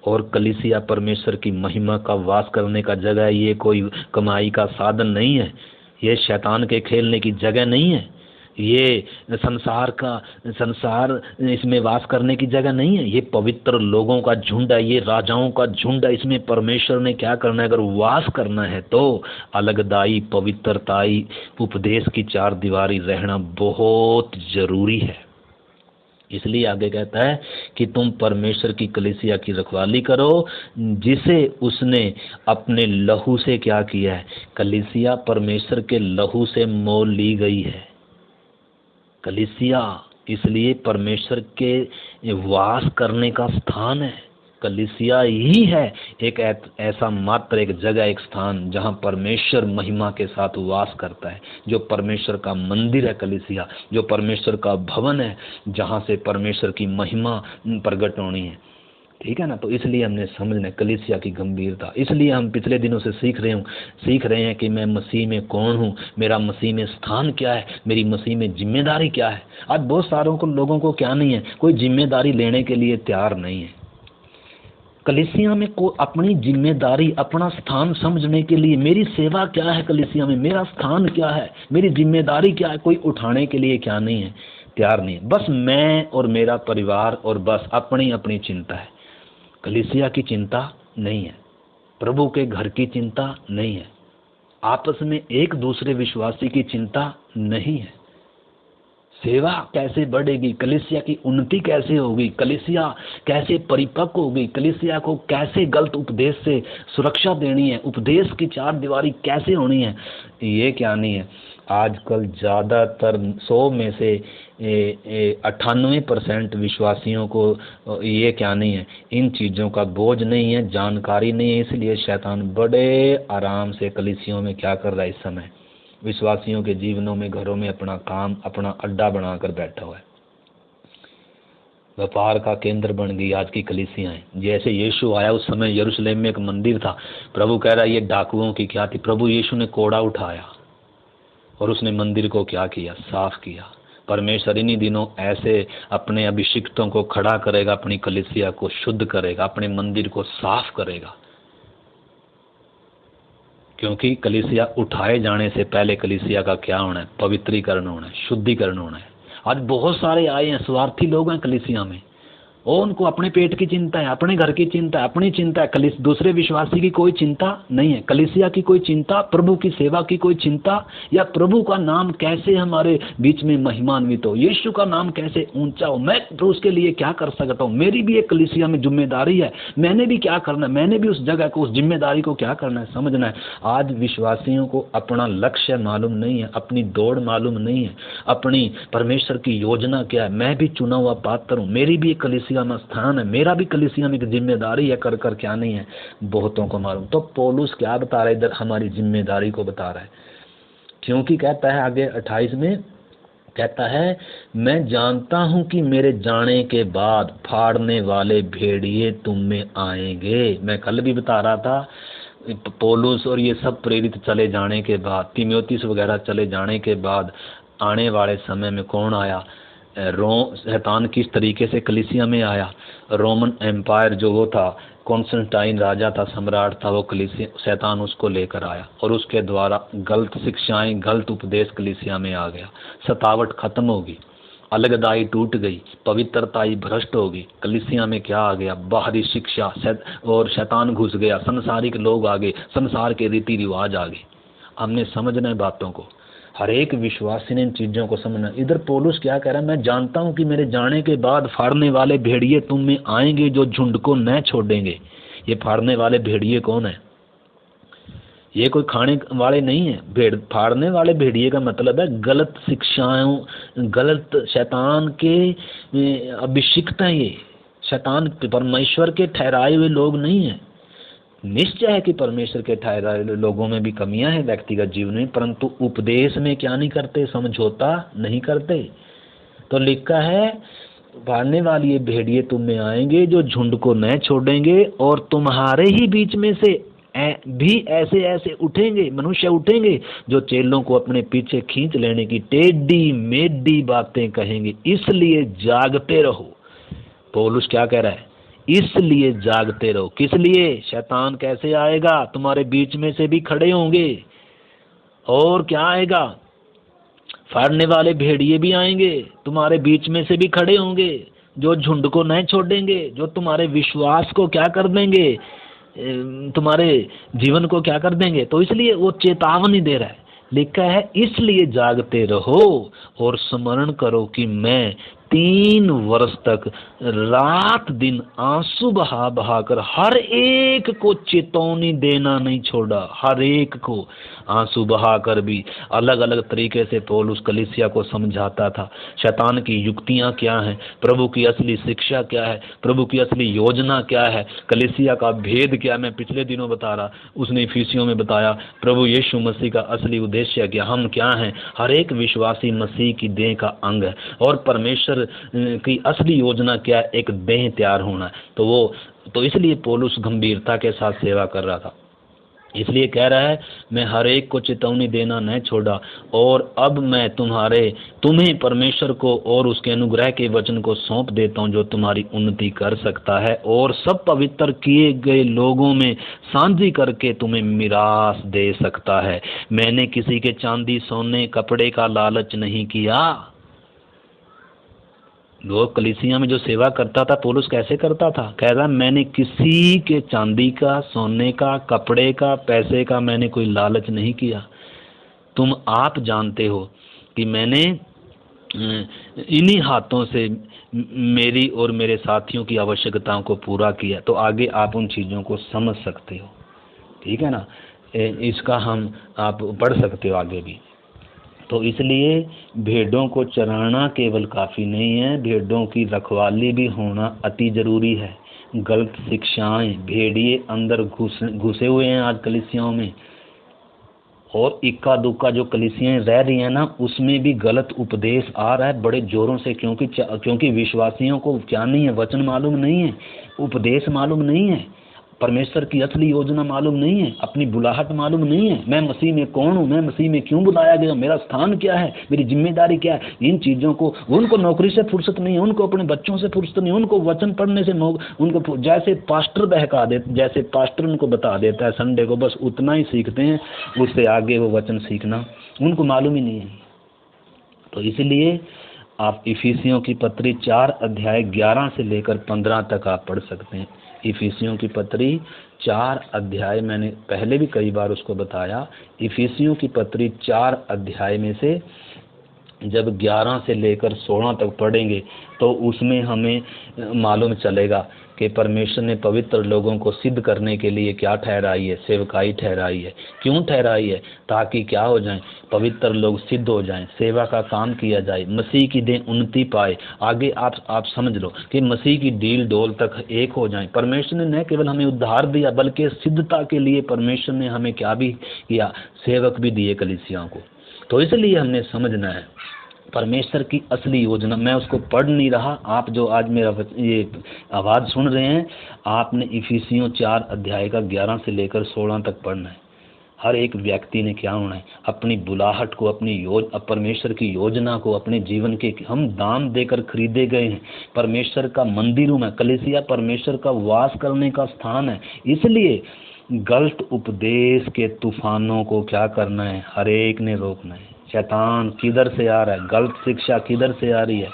और कलीसिया परमेश्वर की महिमा का वास करने का जगह है। ये कोई कमाई का साधन नहीं है, ये शैतान के खेलने की जगह नहीं है, ये संसार इसमें वास करने की जगह नहीं है। ये पवित्र लोगों का झुंड है, ये राजाओं का झुंड है। इसमें परमेश्वर ने क्या करना है, अगर वास करना है तो अलगदाई, पवित्रताई, उपदेश की चार दीवारी रहना बहुत जरूरी है। इसलिए आगे कहता है कि तुम परमेश्वर की कलीसिया की रखवाली करो, जिसे उसने अपने लहू से क्या किया है। कलीसिया परमेश्वर के लहू से मोल ली गई है। कलीसिया इसलिए परमेश्वर के वास करने का स्थान है। कलीसिया ही है एक ऐसा मात्र एक जगह, एक स्थान जहां परमेश्वर महिमा के साथ वास करता है, जो परमेश्वर का मंदिर है। कलीसिया जो परमेश्वर का भवन है, जहां से परमेश्वर की महिमा प्रकट होनी है। ठीक है ना। तो इसलिए हमने समझना कलीसिया की गंभीरता। इसलिए हम पिछले दिनों से सीख रहे हैं कि मैं मसीह में कौन हूँ, मेरा मसीह में स्थान क्या है, मेरी मसीह में जिम्मेदारी क्या है। आज बहुत सारों को लोगों को क्या नहीं है, कोई जिम्मेदारी लेने के लिए तैयार नहीं है। कलीसिया में को अपनी जिम्मेदारी, अपना स्थान समझने के लिए, मेरी सेवा क्या है कलीसिया में, मेरा स्थान क्या है, मेरी जिम्मेदारी क्या है, कोई उठाने के लिए क्या नहीं है, तैयार नहीं है। बस मैं और मेरा परिवार और बस अपनी अपनी चिंता है। कलीसिया की चिंता नहीं है, प्रभु के घर की चिंता नहीं है, आपस में एक दूसरे विश्वासी की चिंता नहीं है। सेवा कैसे बढ़ेगी, कलीसिया की उन्नति कैसे होगी, कलीसिया कैसे परिपक्व होगी, कलीसिया को कैसे गलत उपदेश से सुरक्षा देनी है, उपदेश की चार दीवारी कैसे होनी है, ये क्या नहीं है। आजकल ज़्यादातर 100 में से 98% विश्वासियों को ये क्या नहीं है, इन चीज़ों का बोझ नहीं है, जानकारी नहीं है। इसलिए शैतान बड़े आराम से कलीसियों में क्या कर रहा है, इस समय विश्वासियों के जीवनों में, घरों में अपना काम, अपना अड्डा बनाकर बैठा हुआ है। व्यापार का केंद्र बन गई आज की कलीसियाएं। जैसे यीशु आया उस समय यरूशलेम में एक मंदिर था, प्रभु कह रहा है ये डाकुओं की क्या थी। प्रभु यीशु ने कोड़ा उठाया और उसने मंदिर को क्या किया, साफ किया। परमेश्वर इन्हीं दिनों ऐसे अपने अभिषिक्तों को खड़ा करेगा, अपनी कलीसिया को शुद्ध करेगा, अपने मंदिर को साफ करेगा। क्योंकि कलीसिया उठाए जाने से पहले कलीसिया का क्या होना है, पवित्रीकरण होना है, शुद्धिकरण होना है। आज बहुत सारे आए हैं, स्वार्थी लोग हैं कलीसिया में, और उनको अपने पेट की चिंता है, अपने घर की चिंता है, अपनी चिंता है। दूसरे विश्वासी की कोई चिंता नहीं है, कलीसिया की कोई चिंता, प्रभु की सेवा की कोई चिंता, या प्रभु का नाम कैसे हमारे बीच में महिमान्वित हो, यीशु का नाम कैसे ऊंचा हो, मैं तो उसके लिए क्या कर सकता हूँ। मेरी भी एक कलीसिया में जिम्मेदारी है, मैंने भी क्या करना है, मैंने भी उस जगह को, उस जिम्मेदारी को क्या करना है, समझना है। आज विश्वासियों को अपना लक्ष्य मालूम नहीं है, अपनी दौड़ मालूम नहीं है, अपनी परमेश्वर की योजना क्या है। मैं भी चुना हुआ पात्र हूँ, मेरी भी एक कलीसिया में स्थान है, मेरा भी कलीसिया में एक जिम्मेदारी है, कर कर क्या नहीं है, बहुतों को मालूम। तो पौलुस क्या बता रहा है इधर, हमारी जिम्मेदारी को बता रहा है। क्योंकि कहता है आगे 28 में कहता है, मैं जानता हूं कि मेरे जाने के बाद फाड़ने वाले भेड़िए तुम में आएंगे। मैं कल भी बता रहा था, पौलुस और ये सब प्रेरित चले जाने के बाद, तीमुथियुस वगैरह चले जाने के बाद आने वाले समय में कौन आया, शैतान किस तरीके से कलीसिया में आया। रोमन एम्पायर जो वो था, कॉन्स्टेंटाइन राजा था, सम्राट था, वो कलीसिया, शैतान उसको लेकर आया और उसके द्वारा गलत शिक्षाएं, गलत उपदेश कलीसिया में आ गया। सतावट खत्म होगी, अलगदाई टूट गई, पवित्रताई भ्रष्ट होगी। कलीसिया में क्या आ गया, बाहरी शिक्षा और शैतान घुस गया, संसारिक लोग आ गए, संसार के रीति रिवाज आ गए। हमने समझना है बातों को, हर एक विश्वासी ने इन चीज़ों को समझना। इधर पौलुस क्या कह रहा है, मैं जानता हूं कि मेरे जाने के बाद फाड़ने वाले भेड़िए तुम में आएंगे जो झुंड को न छोड़ेंगे। ये फाड़ने वाले भेड़िए कौन है, ये कोई खाने वाले नहीं है। फाड़ने वाले भेड़िए का मतलब है गलत शिक्षाओं, गलत शैतान के अभिषिक्त हैं। ये शैतान परमेश्वर के ठहराए हुए लोग नहीं है। निश्चय है कि परमेश्वर के ठहराए लोगों में भी कमियां हैं व्यक्तिगत जीवन में, परंतु उपदेश में क्या नहीं करते, समझौता नहीं करते। तो लिखा है, फाड़ने वाली ये भेड़िए तुम में आएंगे जो झुंड को न छोड़ेंगे, और तुम्हारे ही बीच में से भी ऐसे ऐसे उठेंगे, मनुष्य उठेंगे जो चेलों को अपने पीछे खींच लेने की टेढ़ी मेढ़ी बातें कहेंगे। इसलिए जागते रहो। पौलुस क्या कह रहा है, इसलिए जागते रहो। किस लिए, शैतान कैसे आएगा, तुम्हारे बीच में से भी खड़े होंगे, और क्या आएगा, फाड़ने वाले भेड़िए भी आएंगे, तुम्हारे बीच में से भी खड़े होंगे, जो झुंड को नहीं छोड़ेंगे, जो तुम्हारे विश्वास को क्या कर देंगे, तुम्हारे जीवन को क्या कर देंगे। तो इसलिए वो चेतावनी दे रहा है, लिखा है इसलिए जागते रहो और स्मरण करो कि मैं 3 वर्ष तक रात दिन आंसू बहा बहा कर हर एक को चेतावनी देना नहीं छोड़ा। हर एक को आंसू बहा कर भी अलग अलग तरीके से पौलुस कलीसिया को समझाता था। शैतान की युक्तियां क्या हैं, प्रभु की असली शिक्षा क्या है, प्रभु की असली योजना क्या है, कलीसिया का भेद क्या है। मैं पिछले दिनों बता रहा, उसने इफिसियों में बताया प्रभु यीशु मसीह का असली उद्देश्य क्या, हम क्या हैं। हर एक विश्वासी मसीह की देह का अंग है और परमेश्वर की असली योजना क्या है, एक देह तैयार होना है। तो इसलिए पौलुस गंभीरता के साथ सेवा कर रहा था। इसलिए कह रहा है मैं हर एक को चेतावनी देना नहीं छोड़ा, और अब मैं तुम्हें परमेश्वर को और उसके अनुग्रह के वचन को सौंप देता हूं जो तुम्हारी उन्नति कर सकता है और सब पवित्र किए गए लोगों में साझी करके तुम्हें मिरास दे सकता है। मैंने किसी के चांदी सोने कपड़े का लालच नहीं किया। लोग कलीसिया में जो सेवा करता था पौलुस कैसे करता था, कह रहा मैंने किसी के चांदी का, सोने का, कपड़े का, पैसे का मैंने कोई लालच नहीं किया। तुम आप जानते हो कि मैंने इन्हीं हाथों से मेरी और मेरे साथियों की आवश्यकताओं को पूरा किया। तो आगे आप उन चीज़ों को समझ सकते हो, ठीक है ना। इसका आप पढ़ सकते हो आगे भी। तो इसलिए भेड़ों को चराना केवल काफ़ी नहीं है, भेड़ों की रखवाली भी होना अति ज़रूरी है। गलत शिक्षाएं, भेड़िए अंदर घुसे हुए हैं आज कलीसियाओं में, और इक्का दुक्का जो कलीसियाएं रह रही हैं ना, उसमें भी गलत उपदेश आ रहा है बड़े ज़ोरों से। क्योंकि विश्वासियों को क्या नहीं है, वचन मालूम नहीं है, उपदेश मालूम नहीं है, परमेश्वर की असली योजना मालूम नहीं है, अपनी बुलाहट मालूम नहीं है। मैं मसीह में कौन हूँ, मैं मसीह में क्यों बुलाया गया, मेरा स्थान क्या है, मेरी जिम्मेदारी क्या है। इन चीज़ों को उनको नौकरी से फुर्सत नहीं है, उनको अपने बच्चों से फुर्सत नहीं है, उनको वचन पढ़ने से उनको जैसे पास्टर बहका देते, जैसे पास्टर उनको बता देता है संडे को, बस उतना ही सीखते हैं, उससे आगे वो वचन सीखना उनको मालूम ही नहीं है। तो इसलिए आप इफिसियों की पत्री 4 अध्याय 11 से लेकर 15 तक आप पढ़ सकते हैं। इफिसियों की पत्री 4 अध्याय, मैंने पहले भी कई बार उसको बताया। इफिसियों की पत्री 4 अध्याय में से जब 11 से लेकर 16 तक पढ़ेंगे तो उसमें हमें मालूम चलेगा कि परमेश्वर ने पवित्र लोगों को सिद्ध करने के लिए क्या ठहराई है, सेवकाई ठहराई है। क्यों ठहराई है? ताकि क्या हो जाएं, पवित्र लोग सिद्ध हो जाएं, सेवा का काम किया जाए, मसीह की देह उन्नति पाए। आगे आप समझ लो कि मसीह की डील डोल तक एक हो जाएं। परमेश्वर ने न केवल हमें उद्धार दिया, बल्कि सिद्धता के लिए परमेश्वर ने हमें क्या भी किया, सेवक भी दिए कलीसियाओं को। तो इसलिए हमने समझना है परमेश्वर की असली योजना। मैं उसको पढ़ नहीं रहा, आप जो आज मेरा ये आवाज़ सुन रहे हैं, आपने इफिसियों 4 अध्याय का 11 से लेकर 16 तक पढ़ना है। हर एक व्यक्ति ने क्या होना है, अपनी बुलाहट को, अपनी परमेश्वर की योजना को अपने जीवन के, हम दाम देकर खरीदे गए हैं। परमेश्वर का मंदिर हूँ मैं, कलीसिया परमेश्वर का वास करने का स्थान है। इसलिए गलत उपदेश के तूफानों को क्या करना है, हर एक ने रोकना है। शैतान किधर से आ रहा है, गलत शिक्षा किधर से आ रही है,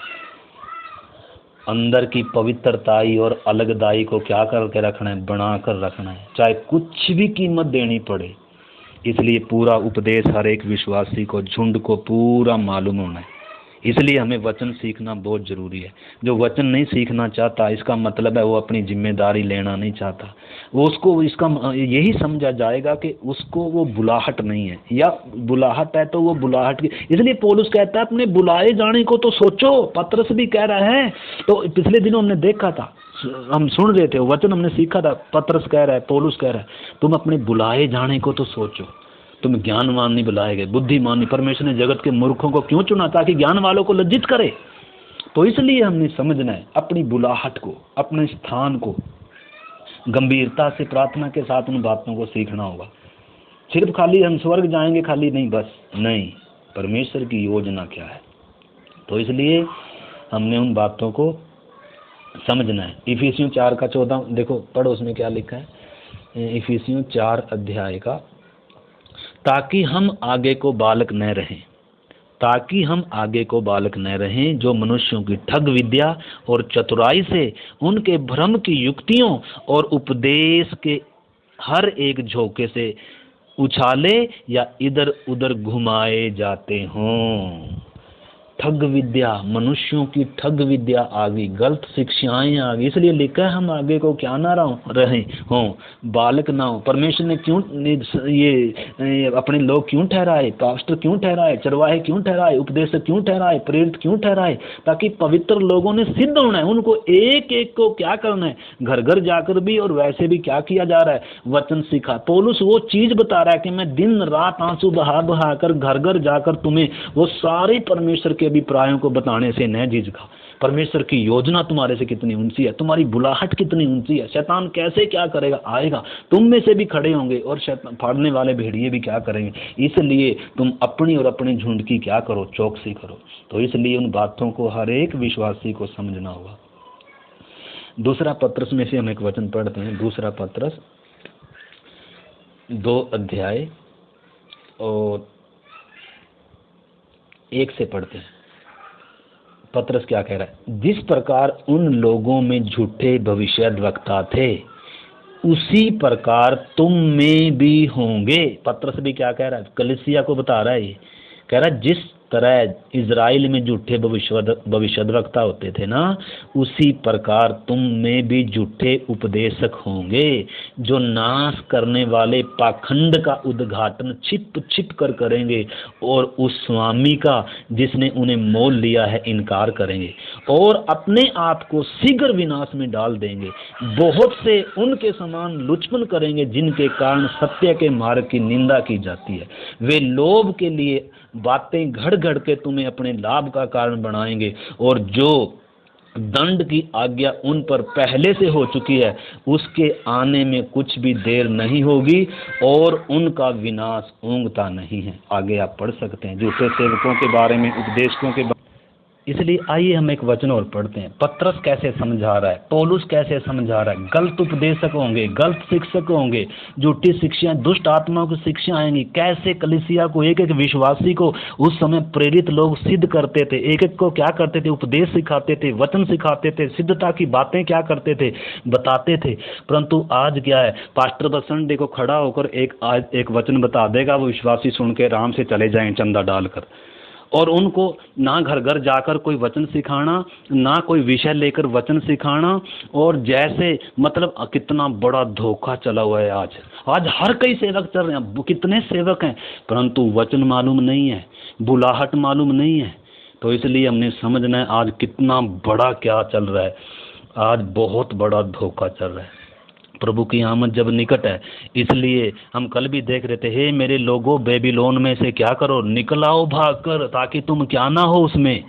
अंदर की पवित्रताई और अलगदाई को क्या करके रखना है, बना कर रखना है, चाहे कुछ भी कीमत देनी पड़े। इसलिए पूरा उपदेश हर एक विश्वासी को, झुंड को पूरा मालूम होना है। इसलिए हमें वचन सीखना बहुत ज़रूरी है। जो वचन नहीं सीखना चाहता, इसका मतलब है वो अपनी जिम्मेदारी लेना नहीं चाहता। वो उसको इसका यही समझा जाएगा कि उसको वो बुलाहट नहीं है, या बुलाहट है तो वो बुलाहट की। इसलिए पौलुस कहता है अपने बुलाए जाने को तो सोचो। पतरस भी कह रहा है, तो पिछले दिनों हमने देखा था, हम सुन रहे थे, वचन हमने सीखा था। पतरस कह रहा है, पौलुस कह रहा है, तुम अपने बुलाए जाने को तो सोचो। तुम ज्ञानवान नहीं बुलाए गए, बुद्धिमान नहीं। परमेश्वर ने जगत के मूर्खों को क्यों चुना? ताकि ज्ञान वालों को लज्जित करे। तो इसलिए हमने समझना है अपनी बुलाहट को, अपने स्थान को, गंभीरता से प्रार्थना के साथ उन बातों को सीखना होगा। सिर्फ खाली हम स्वर्ग जाएंगे खाली नहीं, बस नहीं, परमेश्वर की योजना क्या है। तो इसलिए हमने उन बातों को समझना है। इफिसियों 4 का 14 देखो, पढ़ो उसमें क्या लिखा है। इफिसियों 4 अध्याय का, ताकि हम आगे को बालक न रहें, ताकि हम आगे को बालक न रहें, जो मनुष्यों की ठग विद्या और चतुराई से उनके भ्रम की युक्तियों और उपदेश के हर एक झोंके से उछाले या इधर उधर घुमाए जाते हों। ठग विद्या, मनुष्यों की ठग विद्या आ गई, गलत शिक्षाएं आ गई। इसलिए लिखा है हम आगे को क्या ना रहे हों, बालक ना हो। परमेश्वर ने क्यों ये अपने लोग क्यों ठहराए, पास्टर क्यों ठहराए, चरवाहे क्यों ठहराए, उपदेशक क्यों ठहराए, प्रेरित क्यों ठहराए? ताकि पवित्र लोगों ने सिद्ध होना है। उनको एक एक को क्या करना है, घर घर जाकर भी और वैसे भी क्या किया जा रहा है, वचन सिखा। पौलुस वो चीज बता रहा है कि मैं दिन रात आंसू बहा बहा कर घर घर जाकर तुम्हें वो सारे परमेश्वर के अभिप्रायों को बताने से न झिझका। परमेश्वर की योजना तुम्हारे से कितनी ऊंची है, तुम्हारी बुलाहट कितनी ऊंची है, शैतान कैसे क्या करेगा, आएगा तुम में से भी खड़े होंगे और शैतान फाड़ने वाले भेड़िए भी क्या करेंगे। इसलिए तुम अपनी और अपने झुंड की क्या करो, चौकसी करो। तो इसलिए उन बातों को हर एक विश्वासी को समझना होगा। दूसरा पत्रस में से हम एक वचन पढ़ते हैं, दूसरा पत्रस 2 अध्याय और 1 से पढ़ते हैं। पत्रस क्या कह रहा है, जिस प्रकार उन लोगों में झूठे भविष्यद्वक्ता थे उसी प्रकार तुम में भी होंगे। पत्रस भी क्या कह रहा है, कलीसिया को बता रहा है, ये कह रहा है जिस तरह इजराइल में झूठे भविष्यद्वक्ता होते थे ना, उसी प्रकार तुम में भी झूठे उपदेशक होंगे, जो नाश करने वाले पाखंड का उद्घाटन छिप छिप कर करेंगे और उस स्वामी का जिसने उन्हें मोल लिया है इनकार करेंगे और अपने आप को शीघ्र विनाश में डाल देंगे। बहुत से उनके समान लुचपन करेंगे जिनके कारण सत्य के मार्ग की निंदा की जाती है। वे लोभ के लिए बातें घड़ घड़ के तुम्हें अपने लाभ का कारण बनाएंगे और जो दंड की आज्ञा उन पर पहले से हो चुकी है उसके आने में कुछ भी देर नहीं होगी और उनका विनाश ऊँघता नहीं है। आगे आप पढ़ सकते हैं झूठे सेवकों के बारे में, उपदेशकों के बारे में। इसलिए आइए हम एक वचन और पढ़ते हैं। पत्रस कैसे समझा रहा है, पौलुस कैसे समझा रहा है। गलत उपदेशक होंगे, गलत शिक्षक होंगे, झूठी शिक्षाएं, दुष्ट आत्माओं की शिक्षा आएंगी। कैसे कलीसिया को, एक एक विश्वासी को उस समय प्रेरित लोग सिद्ध करते थे, एक एक को क्या करते थे, उपदेश सिखाते थे, वचन सिखाते थे, सिद्धता की बातें क्या करते थे, बताते थे। परंतु आज क्या है, पास्टर बस संडे को खड़ा होकर एक वचन बता देगा, वो विश्वासी सुन के आराम से चले जाएं चंदा डालकर, और उनको ना घर घर जाकर कोई वचन सिखाना, ना कोई विषय लेकर वचन सिखाना। और जैसे मतलब कितना बड़ा धोखा चला हुआ है आज हर कई सेवक चल रहे हैं, कितने सेवक हैं, परंतु वचन मालूम नहीं है, बुलाहट मालूम नहीं है। तो इसलिए हमने समझना है आज कितना बड़ा क्या चल रहा है, आज बहुत बड़ा धोखा चल रहा है। प्रभु की आमद जब निकट है, इसलिए हम कल भी देख रहे थे, हे मेरे लोगों बेबीलोन में से क्या करो, निकल आओ भाग कर, ताकि तुम क्या ना हो उसमें।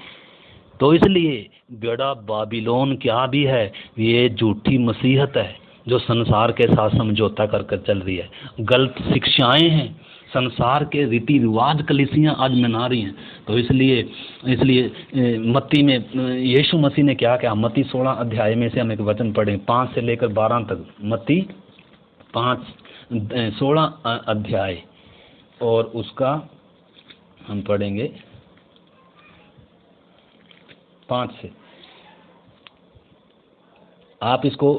तो इसलिए बड़ा बाबिलोन क्या भी है, ये झूठी मसीहत है जो संसार के साथ समझौता कर कर चल रही है। गलत शिक्षाएं हैं, संसार के रीति रिवाज कलीसियां आज मना रही हैं। तो इसलिए मत्ती में यीशु मसीह ने क्या कहा, मत्ती 16 अध्याय में से हम एक वचन पढ़ें 5 से लेकर 12 तक। मत्ती 16 अध्याय और उसका हम पढ़ेंगे 5 से। आप इसको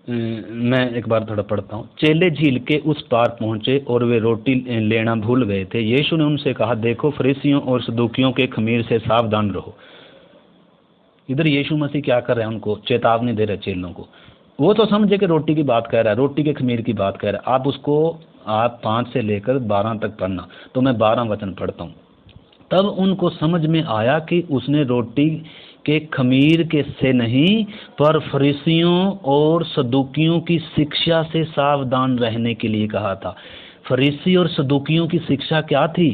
मैं एक बार थोड़ा पढ़ता हूँ। चेले झील के उस पार पहुँचे और वे रोटी लेना भूल गए थे। यीशु ने उनसे कहा, देखो फरीसियों और सदूकियों के खमीर से सावधान रहो। इधर यीशु मसीह क्या कर रहे हैं, उनको चेतावनी दे रहे चेलों को। वो तो समझे कि रोटी की बात कह रहा है, रोटी के खमीर की बात कह रहा है। आप उसको 5 से लेकर 12 तक पढ़ना। तो मैं 12 वचन पढ़ता हूँ। तब उनको समझ में आया कि उसने रोटी के खमीर के से नहीं, पर फरीसियों और सदूकियों की शिक्षा से सावधान रहने के लिए कहा था। फरीसी और सदूकियों की शिक्षा क्या थी?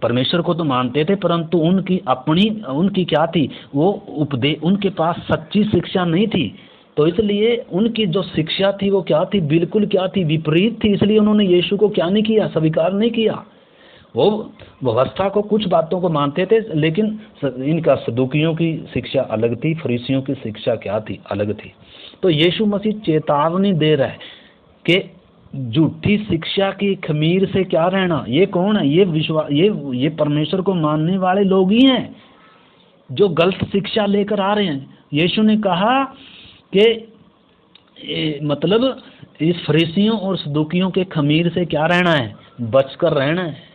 परमेश्वर को तो मानते थे, परंतु उनकी क्या थी, वो उनके पास सच्ची शिक्षा नहीं थी। तो इसलिए उनकी जो शिक्षा थी वो क्या थी, बिल्कुल क्या थी, विपरीत थी। इसलिए उन्होंने यीशु को क्या नहीं किया, स्वीकार नहीं किया। वो व्यवस्था को, कुछ बातों को मानते थे, लेकिन इनका सदूकियों की शिक्षा अलग थी, फरीसियों की शिक्षा क्या थी, अलग थी। तो यीशु मसीह चेतावनी दे रहा है कि झूठी शिक्षा की खमीर से क्या रहना। ये कौन है? ये परमेश्वर को मानने वाले लोग ही हैं जो गलत शिक्षा लेकर आ रहे हैं। यीशु ने कहा कि मतलब इस फरीसियों और सदूकियों के खमीर से क्या रहना है, बचकर रहना है।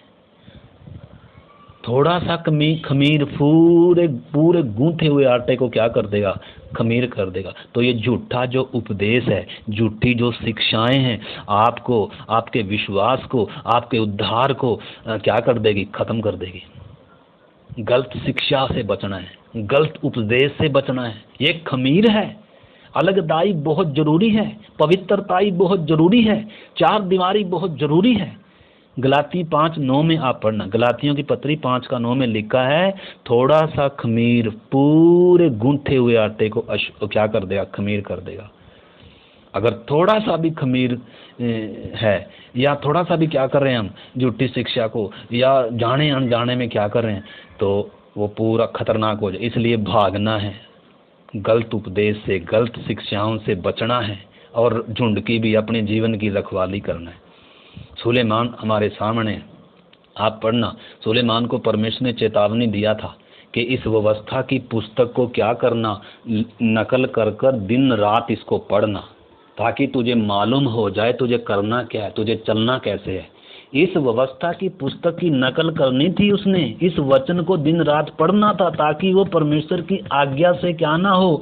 थोड़ा सा खमीर पूरे पूरे गूंथे हुए आटे को क्या कर देगा, खमीर कर देगा। तो ये झूठा जो उपदेश है, झूठी जो शिक्षाएं हैं, आपको, आपके विश्वास को, आपके उद्धार को क्या कर देगी, खत्म कर देगी। गलत शिक्षा से बचना है, गलत उपदेश से बचना है। ये खमीर है। अलगदाई बहुत जरूरी है, पवित्रताई बहुत जरूरी है, चार दीवारी बहुत जरूरी है। गलाती 5:9 में आप पढ़ना, गलातियों की पत्री 5:9 में लिखा है, थोड़ा सा खमीर पूरे गूंथे हुए आटे को क्या कर देगा, खमीर कर देगा। अगर थोड़ा सा भी खमीर है, या थोड़ा सा भी क्या कर रहे हैं हम, झूठी शिक्षा को, या जाने अनजाने में क्या कर रहे हैं, तो वो पूरा खतरनाक हो जाए। इसलिए भागना है, गलत उपदेश से, गलत शिक्षाओं से बचना है, और झुंड की भी, अपने जीवन की रखवाली करना है। सुलेमान हमारे सामने, आप पढ़ना, सुलेमान को परमेश्वर ने चेतावनी दिया था कि इस व्यवस्था की पुस्तक को क्या करना, नकल कर कर दिन रात इसको पढ़ना, ताकि तुझे मालूम हो जाए तुझे करना क्या है, तुझे चलना कैसे है। इस व्यवस्था की पुस्तक की नकल करनी थी उसने, इस वचन को दिन रात पढ़ना था, ताकि वो परमेश्वर की आज्ञा से क्या ना हो,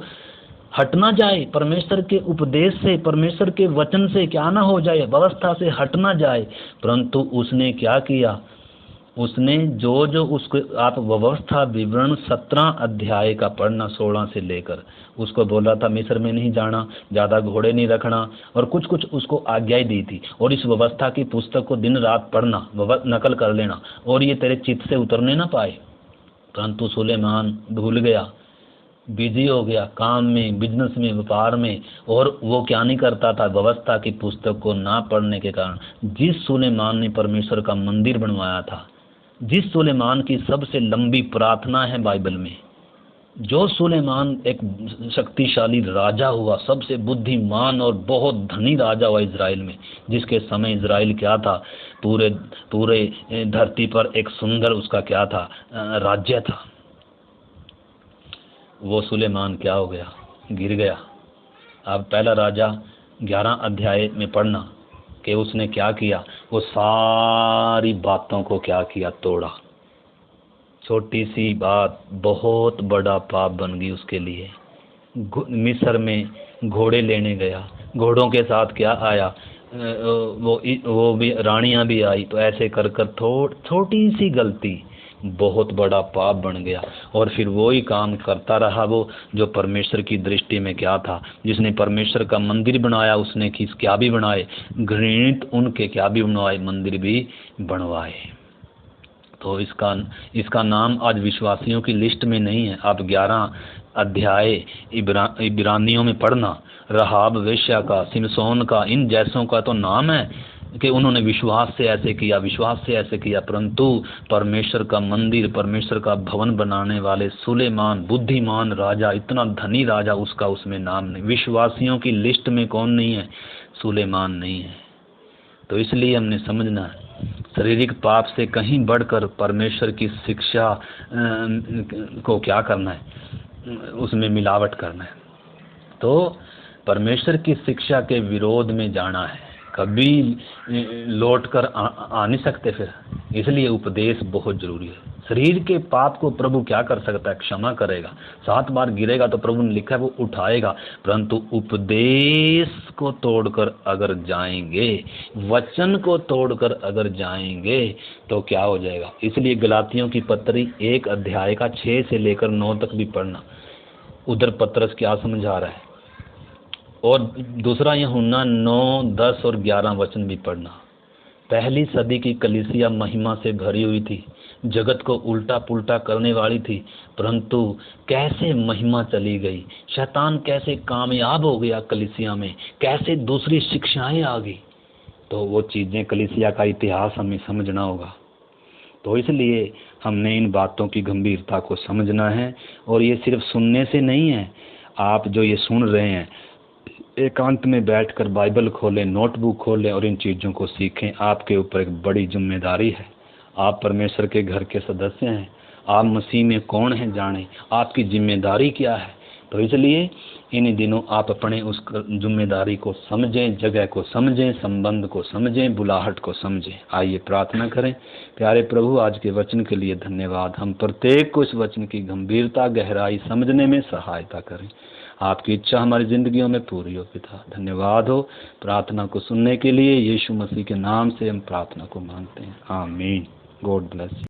हट ना जाए, परमेश्वर के उपदेश से, परमेश्वर के वचन से क्या ना हो जाए, व्यवस्था से हट ना जाए। परंतु उसने क्या किया, उसने जो जो उसको, आप व्यवस्था विवरण 17 अध्याय का पढ़ना, 16 से लेकर, उसको बोला था मिस्र में नहीं जाना, ज़्यादा घोड़े नहीं रखना, और कुछ कुछ उसको आज्ञाएं दी थी। और इस व्यवस्था की पुस्तक को दिन रात पढ़ना, नकल कर लेना, और ये तेरे चित्त से उतरने ना पाए। परंतु सुलेमान भूल गया, बिजी हो गया काम में, बिजनेस में, व्यापार में, और वो क्या नहीं करता था, व्यवस्था की पुस्तक को ना पढ़ने के कारण। जिस सुलेमान ने परमेश्वर का मंदिर बनवाया था, जिस सुलेमान की सबसे लंबी प्रार्थना है बाइबल में, जो सुलेमान एक शक्तिशाली राजा हुआ, सबसे बुद्धिमान और बहुत धनी राजा हुआ इजराइल में, जिसके समय इजराइल क्या था, पूरे पूरे धरती पर एक सुंदर उसका क्या था, राज्य था। वो सुलेमान क्या हो गया, गिर गया। अब पहला राजा 11 अध्याय में पढ़ना कि उसने क्या किया, वो सारी बातों को क्या किया, तोड़ा। छोटी सी बात बहुत बड़ा पाप बन गई उसके लिए। मिस्र में घोड़े लेने गया, घोड़ों के साथ क्या आया, वो भी रानियां भी आई, तो ऐसे कर कर छोटी सी गलती बहुत बड़ा पाप बन गया। और फिर वो ही काम करता रहा वो, जो परमेश्वर की दृष्टि में क्या था, जिसने परमेश्वर का मंदिर बनाया, उसने क्या भी बनाए, घृणित उनके क्या भी बनवाए, मंदिर भी बनवाए। तो इसका नाम आज विश्वासियों की लिस्ट में नहीं है। आप 11 अध्याय इब्रानियों में पढ़ना, रहाब वेश्या का, सिमसोन का, इन जैसों का तो नाम है कि उन्होंने विश्वास से ऐसे किया, विश्वास से ऐसे किया। परंतु परमेश्वर का मंदिर, परमेश्वर का भवन बनाने वाले सुलेमान, बुद्धिमान राजा, इतना धनी राजा, उसका उसमें नाम नहीं। विश्वासियों की लिस्ट में कौन नहीं है, सुलेमान नहीं है। तो इसलिए हमने समझना है, शारीरिक पाप से कहीं बढ़कर परमेश्वर की शिक्षा को क्या करना है, उसमें मिलावट करना है। तो परमेश्वर की शिक्षा के विरोध में जाना है, कभी लौट कर आ नहीं सकते फिर। इसलिए उपदेश बहुत जरूरी है। शरीर के पाप को प्रभु क्या कर सकता है, क्षमा करेगा। 7 बार गिरेगा तो प्रभु ने लिखा है वो उठाएगा। परंतु उपदेश को तोड़कर अगर जाएंगे, वचन को तोड़कर अगर जाएंगे, तो क्या हो जाएगा। इसलिए गलातियों की पत्री 1 अध्याय का 6 से लेकर 9 तक भी पढ़ना। उधर पतरस क्या समझा रहा है, और दूसरा यूहन्ना 9, 10 और 11 वचन भी पढ़ना। पहली सदी की कलीसिया महिमा से भरी हुई थी, जगत को उल्टा पुल्टा करने वाली थी। परंतु कैसे महिमा चली गई, शैतान कैसे कामयाब हो गया कलीसिया में, कैसे दूसरी शिक्षाएं आ गई। तो वो चीज़ें, कलीसिया का इतिहास हमें समझना होगा। तो इसलिए हमने इन बातों की गंभीरता को समझना है। और ये सिर्फ सुनने से नहीं है, आप जो ये सुन रहे हैं, एकांत में बैठकर बाइबल खोलें, नोटबुक खोलें और इन चीज़ों को सीखें। आपके ऊपर एक बड़ी जिम्मेदारी है। आप परमेश्वर के घर के सदस्य हैं। आप मसीह में कौन हैं जानें, आपकी जिम्मेदारी क्या है। तो इसलिए इन दिनों आप अपने उस जिम्मेदारी को समझें, जगह को समझें, संबंध को समझें, बुलाहट को समझें। आइए प्रार्थना करें। प्यारे प्रभु, आज के वचन के लिए धन्यवाद। हम प्रत्येक को इस वचन की गंभीरता, गहराई समझने में सहायता करें। आपकी इच्छा हमारी जिंदगियों में पूरी हो। पिता, धन्यवाद हो प्रार्थना को सुनने के लिए। यीशु मसीह के नाम से हम प्रार्थना को मांगते हैं, आमीन। God bless.